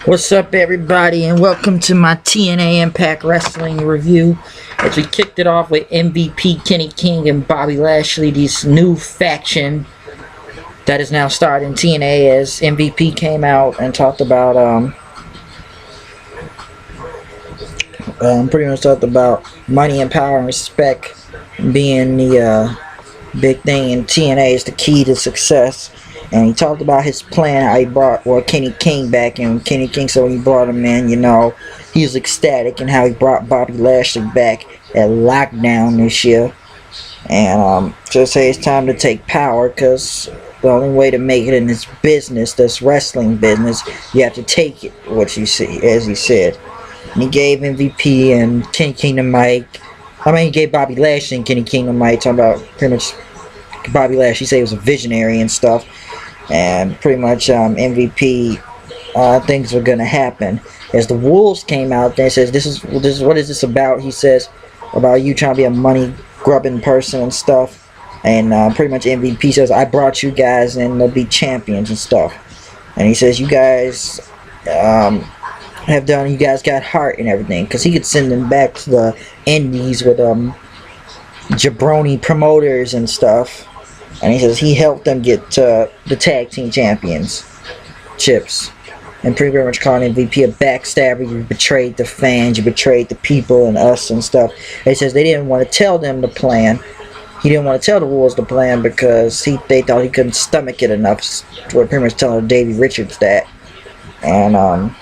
What's up, everybody, and welcome to my TNA Impact Wrestling review. As we kicked it off with MVP Kenny King and Bobby Lashley, this new faction that is now starting TNA, as MVP came out and talked about pretty much talked about money and power and respect being the big thing in TNA is the key to success. And he talked about his plan, how he brought Kenny King back, and Kenny King, so when he brought him in, he was ecstatic, and how he brought Bobby Lashley back at Lockdown this year. And just say it's time to take power, because the only way to make it in this business, this wrestling business, you have to take it, what you see, as he said. And he gave MVP and Kenny King the mic. He gave Bobby Lashley and Kenny King the mic, talking about pretty much Bobby Lashley said he was a visionary and stuff. And pretty much MVP things were gonna happen. As the Wolves came out there, says this is what is this about? He says about you trying to be a money grubbing person and stuff. And pretty much MVP says I brought you guys and they'll be champions and stuff. And he says you guys you guys got heart and everything, because he could send them back to the Indies with jabroni promoters and stuff. And he says he helped them get the tag team champions chips, and pretty much called MVP a backstabber. You betrayed the fans, you betrayed the people and us and stuff. And he says they didn't want to tell them the plan. He didn't want to tell the Wolves the plan because they thought he couldn't stomach it enough. So pretty much telling Davey Richards that. And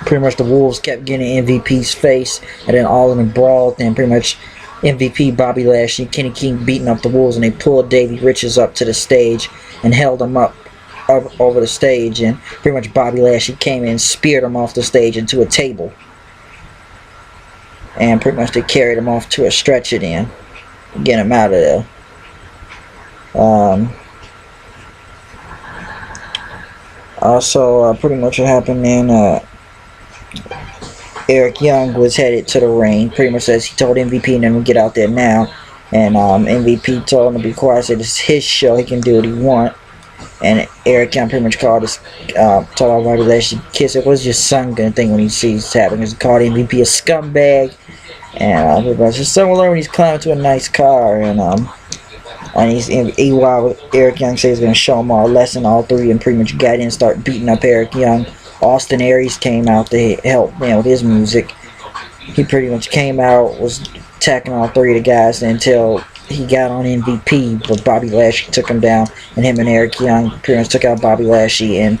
pretty much the Wolves kept getting MVP's face, and then all of them brawled, and pretty much MVP, Bobby Lashley, Kenny King beating up the Wolves, and they pulled Davey Richards up to the stage and held him up over the stage, and pretty much Bobby Lashley came in and speared him off the stage into a table, and pretty much they carried him off to a stretcher then, get him out of there. Also, pretty much what happened then, Eric Young was headed to the ring. Pretty much says he told MVP and then we'll get out there now. And MVP told him to be quiet. Said it's his show. He can do what he want. And Eric Young pretty much called us, told Bobby Lashley, kiss it. What's your son gonna think when he sees this happening? He called MVP a scumbag. And his son will learn when he's climbing to a nice car. And while Eric Young says he's gonna show him all a lesson, all three, and pretty much got in and start beating up Eric Young. Austin Aries came out to help with his music. He pretty much came out, was attacking all three of the guys until he got on MVP, but Bobby Lashley took him down, and him and Eric Young pretty much took out Bobby Lashley, and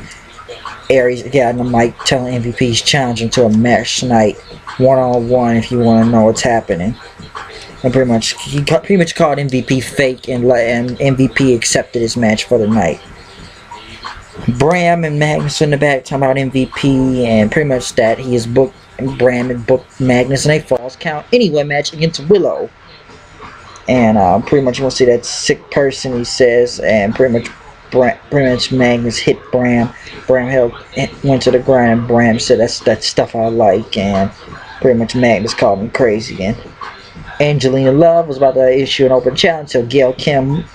Aries got on the mic telling MVP he's challenging to a match tonight, one-on-one, if you want to know what's happening. And pretty much he called MVP fake, and MVP accepted his match for the night. Bram and Magnus in the back talking about MVP, and pretty much that he is booked, and Bram and booked Magnus in a falls count anywhere match against Willow. And pretty much you want to see that sick person, he says, and pretty much Magnus hit Bram. Bram went to the ground, and Bram said that's stuff I like, and pretty much Magnus called him crazy. And Angelina Love was about to issue an open challenge, so Gail Kim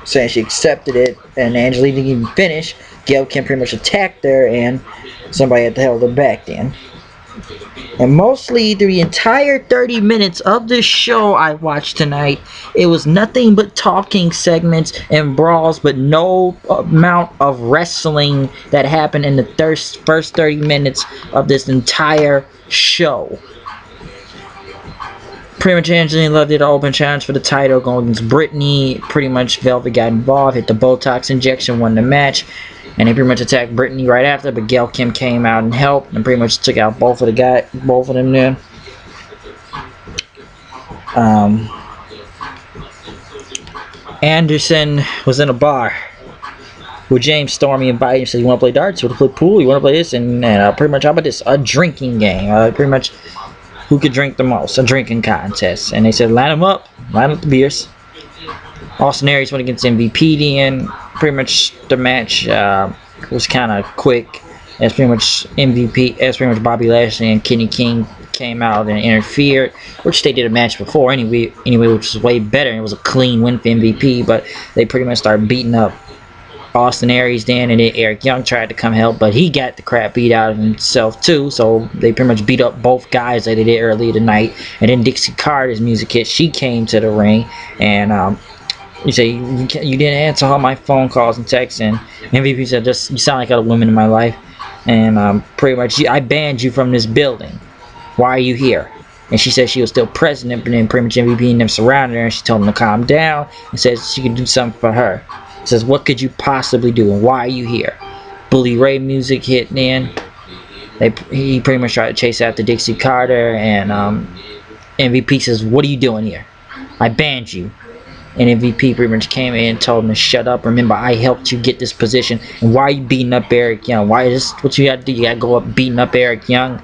saying she accepted it, and Angelina didn't even finish. Gail Kim pretty much attacked her, and somebody had to hold her back then. And mostly the entire 30 minutes of this show I watched tonight, it was nothing but talking segments and brawls, but no amount of wrestling that happened in the first 30 minutes of this entire show. Pretty much Angelina Love did an open challenge for the title going against Brittany. Pretty much Velvet got involved, hit the Botox injection, won the match. And they pretty much attacked Brittany right after, but Gail Kim came out and helped, and pretty much took out both of them there. Anderson was in a bar with James Stormy, invited him, said, you want to play darts, you want to play pool, you want to play this, and pretty much, how about this, a drinking game, pretty much who could drink the most, a drinking contest. And they said line up the beers. Austin Aries went against MVP then. Pretty much the match was kind of quick, as pretty much Bobby Lashley and Kenny King came out and interfered, which they did a match before anyway, which was way better, and it was a clean win for MVP. But they pretty much started beating up Austin Aries then, and then Eric Young tried to come help, but he got the crap beat out of himself too. So they pretty much beat up both guys that they did earlier tonight. And then Dixie Carter's music hit. She came to the ring, and you say you didn't answer all my phone calls and texts, and MVP said, "Just you sound like other women in my life, and pretty much I banned you from this building. Why are you here?" And she said she was still president, but then pretty much MVP and them surrounded her, and she told them to calm down and said she could do something for her. Says, "What could you possibly do, and why are you here?" Bully Ray music hit then. He pretty much tried to chase after Dixie Carter, and MVP says, "What are you doing here? I banned you." And MVP pretty much came in and told him to shut up. "Remember, I helped you get this position, and why are you beating up Eric Young? Why is this what you got to do? You got to go up beating up Eric Young?"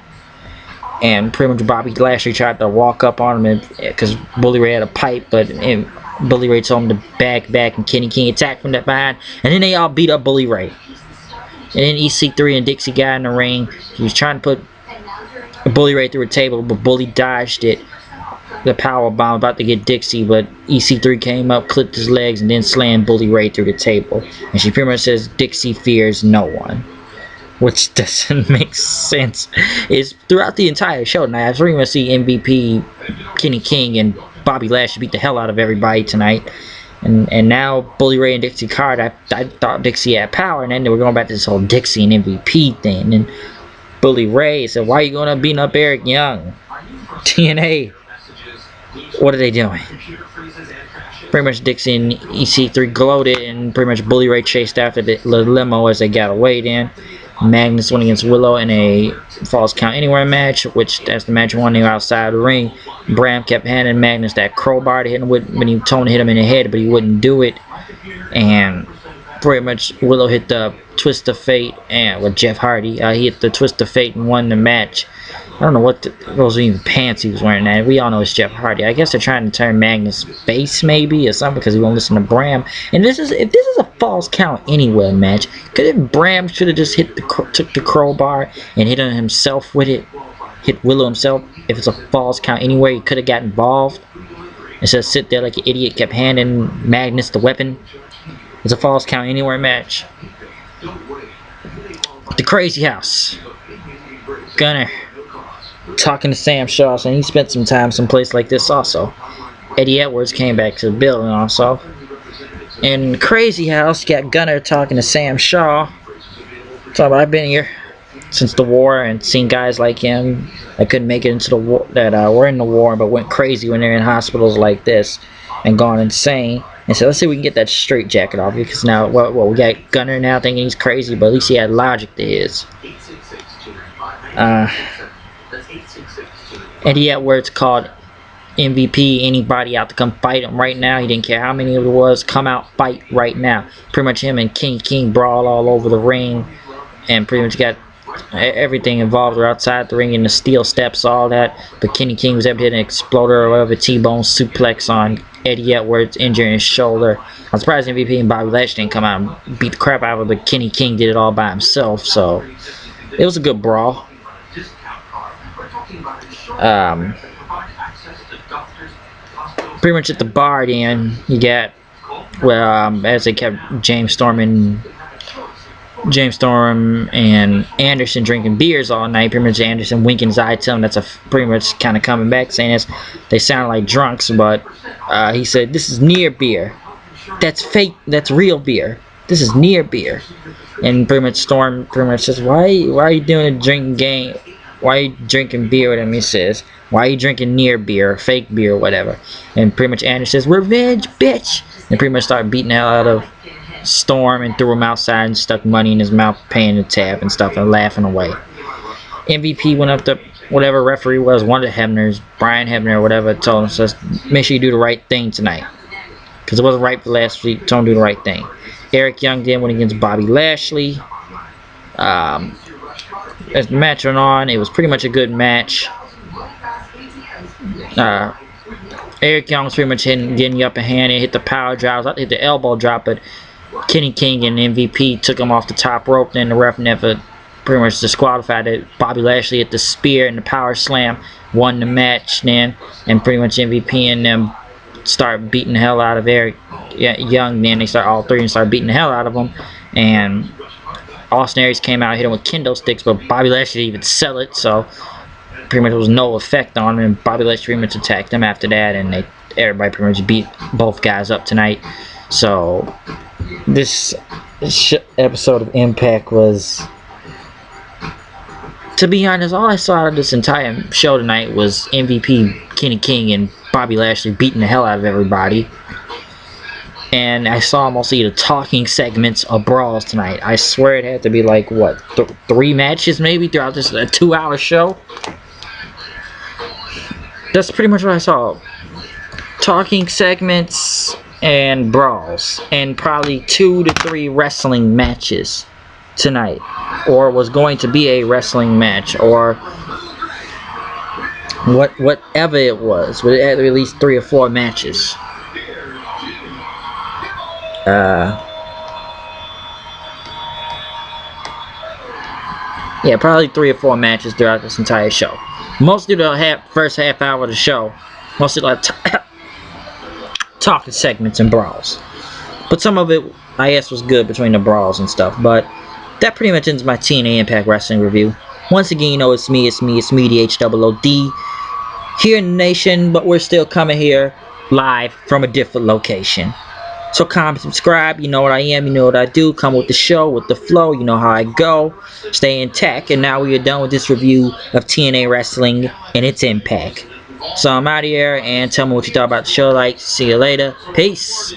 And pretty much Bobby Lashley tried to walk up on him because Bully Ray had a pipe, but Bully Ray told him to back, and Kenny King attacked from that behind, and then they all beat up Bully Ray. And then EC3 and Dixie got in the ring. He was trying to put Bully Ray through a table, but Bully dodged it. The power bomb about to get Dixie, but EC3 came up, clipped his legs, and then slammed Bully Ray through the table. And she pretty much says Dixie fears no one, which doesn't make sense. Is throughout the entire show tonight, I was really going to see MVP, Kenny King, and Bobby Lashley beat the hell out of everybody tonight. And now Bully Ray and Dixie Carter, I thought Dixie had power, and then they were going back to this whole Dixie and MVP thing. And Bully Ray said, "Why are you going to beat up Eric Young? TNA, what are they doing?" Pretty much Dixie and EC3 gloated, and pretty much Bully Ray chased after the limo as they got away then. Magnus went against Willow in a Falls Count Anywhere match, which as the match won, they were outside the ring. Bram kept handing Magnus that crowbar to hit him with, when he told him to hit him in the head, but he wouldn't do it. And pretty much Willow hit the Twist of Fate, and with Jeff Hardy, he hit the Twist of Fate and won the match. I don't know what those even pants he was wearing. That we all know it's Jeff Hardy. I guess they're trying to turn Magnus face maybe or something because he won't listen to Bram. And if this is a Falls Count Anywhere match, could Bram should have just took the crowbar and hit him himself with it, hit Willow himself? If it's a Falls Count Anywhere, he could have got involved instead of sit there like an idiot, kept handing Magnus the weapon. It's a Falls Count Anywhere match. The Crazy House, Gunner talking to Sam Shaw, saying he spent some time someplace like this also. Eddie Edwards came back to the building also. In Crazy House, you got Gunner talking to Sam Shaw. Talking about, "I've been here since the war and seen guys like him that couldn't make it into the war, that were in the war but went crazy when they're in hospitals like this and gone insane." And so let's see if we can get that straight jacket off, because now we got Gunner now thinking he's crazy, but at least he had logic to his. Eddie Edwards called MVP anybody out to come fight him right now. He didn't care how many it was. Come out, fight right now. Pretty much him and King brawl all over the ring, and pretty much got everything involved. They're outside the ring in the steel steps, all that. But Kenny King was able to hit an exploder or whatever, T-bone suplex on Eddie Edwards, injuring his shoulder. I'm surprised MVP and Bobby Lashley didn't come out and beat the crap out of him, but Kenny King did it all by himself. So it was a good brawl. Pretty much at the bar then, you got, as they kept James Storm and Anderson drinking beers all night. Pretty much Anderson winking his eye, telling him that's pretty much kind of coming back, saying they sound like drunks, but he said, "This is near beer. That's fake. That's real beer. This is near beer." And pretty much Storm pretty much says, "Why are you doing a drinking game? Why are you drinking beer with him?" He says, "Why are you drinking near beer, fake beer, or whatever?" And pretty much Anderson says, "Revenge, bitch!" And pretty much started beating the hell out of Storm and threw him outside and stuck money in his mouth, paying the tab and stuff, and laughing away. MVP went up to whatever referee was, one of the Hebners, Brian Hebner or whatever, told him, says, "Make sure you do the right thing tonight." Because it wasn't right for last week, told him to do the right thing. Eric Young then went against Bobby Lashley. As the match went on, it was pretty much a good match. Eric Young was pretty much getting the upper hand and hit the power drives, hit the elbow drop, but Kenny King and MVP took him off the top rope. Then the ref never pretty much disqualified it. Bobby Lashley hit the spear and the power slam, won the match then, and pretty much MVP and them start beating the hell out of Eric Young. Then they start all three and start beating the hell out of him. and Austin Aries came out, hit him with kendo sticks, but Bobby Lashley didn't even sell it, so pretty much there was no effect on him. And Bobby Lashley pretty much attacked him after that, and everybody pretty much beat both guys up tonight. So this episode of Impact was, to be honest, all I saw out of this entire show tonight was MVP Kenny King and Bobby Lashley beating the hell out of everybody. And I saw mostly the talking segments of brawls tonight. I swear it had to be like, what, 3 matches maybe throughout this 2-hour show? That's pretty much what I saw. Talking segments and brawls. And probably 2 to 3 wrestling matches tonight. Or was going to be a wrestling match. Or whatever it was. But it had at least 3 or 4 matches. Yeah, probably 3 or 4 matches throughout this entire show. Most of the first half hour of the show, most of the talking segments and brawls. But some of it, I guess, was good between the brawls and stuff. But that pretty much ends my TNA Impact Wrestling review. Once again, you know, it's me, the HOOD, here in the nation, but we're still coming here live from a different location. So comment, subscribe, you know what I am, you know what I do, come with the show, with the flow, you know how I go, stay intact, and now we are done with this review of TNA Wrestling and its Impact. So I'm out of here, and tell me what you thought about the show, see you later, peace!